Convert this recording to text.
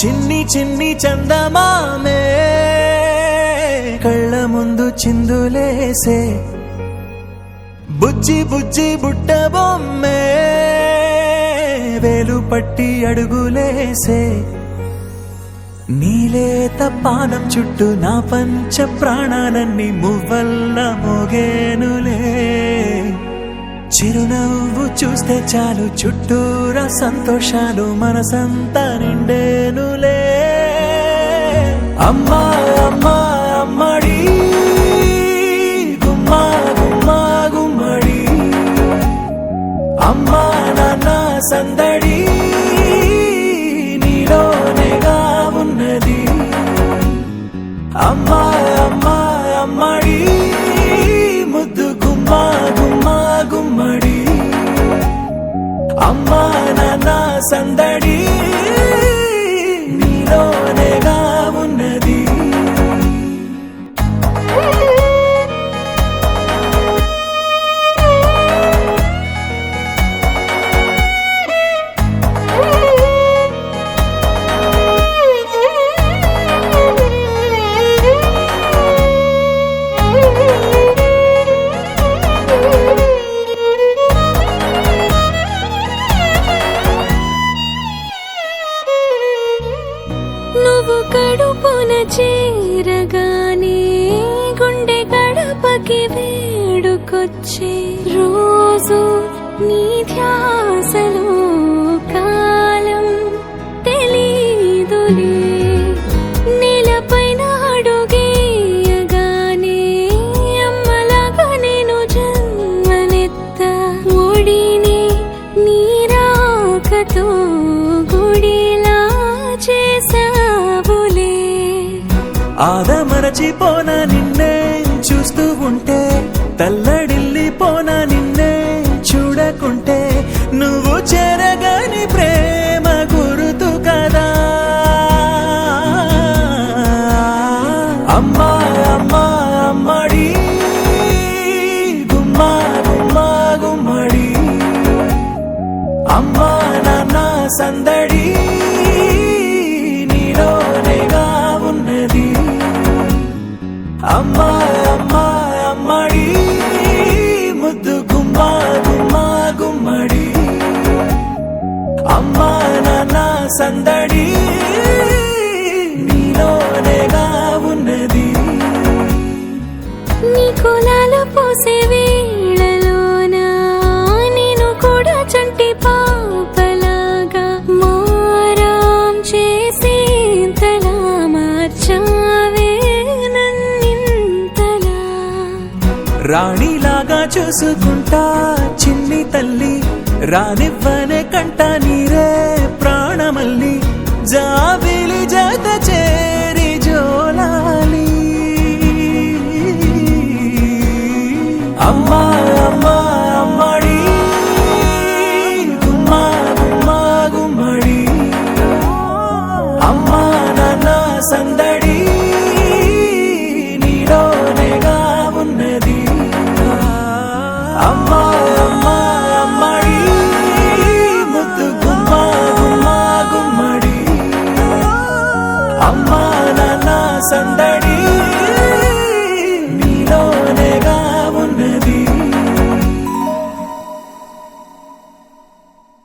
చిన్ని చిన్ని చందమామే కళ్ళ ముందు చిందులేసే బుజ్జి బుజ్జి బుట్ట బొమ్మే వేలు పట్టి అడుగులేసే నీలేత పానం చుట్టూ నా పంచ ప్రాణాలన్నీ మువ్వల్ల మోగేనులే చిరునవ్వు చూస్తే చాలు చుట్టూరా సంతోషాలు మనసంతా నిండేనులే అమ్మా అమ్మా అమ్మడి గుమ్మా గుమ్మా గుమ్మడి అమ్మా నాన్న సందడి నీలోనేగా ఉన్నది అమ్మా అమ్మా అమ్మడి ముద్దు గుమ్మా గుమ్మా గుమ్మడి అమ్మా నాన్న సందడి నీలోనేగా ఉన్నది నువ్వు కడుపున చేరగానే గుండె గడపకి వేడుకొచ్చే రోజు నీ ధ్యాసలో కాలం తెలీదులే నేలపైన అడుగేయగానే అమ్మలాగా నేను జన్మనెత్త ఒడిని నీ రాకతో గుడిలా చేసావులే ఆదమరచిపోనా నిన్నే చూస్తూ ఉంటే తల్లడిల్లిపోనా నిన్నే చూడకుంటే నువ్వు చెరగని ప్రేమ గురుతు కదా అమ్మా అమ్మా అమ్మడి గుమ్మా గుమ్మా గుమ్మడి అమ్మా నాన్న సందడి నీలోనేగా ఉన్నది అమ్మా అమ్మా అమ్మడి ముద్దు గుమ్మా గుమ్మా గుమ్మడి అమ్మా నాన్న సందడి నీలోనేగా ఉన్నది నీ కులాలు పోసే వేళలోన నేను కూడా చంటి పాపలాగా మారాం చేసేంతలా మార్చావే నన్నింతలా రాణిలాగా చూసుకుంటా చిన్ని తల్లి రానివ్వనే కంట నీరే ప్రాణమల్లి జాబిలి జత చేరి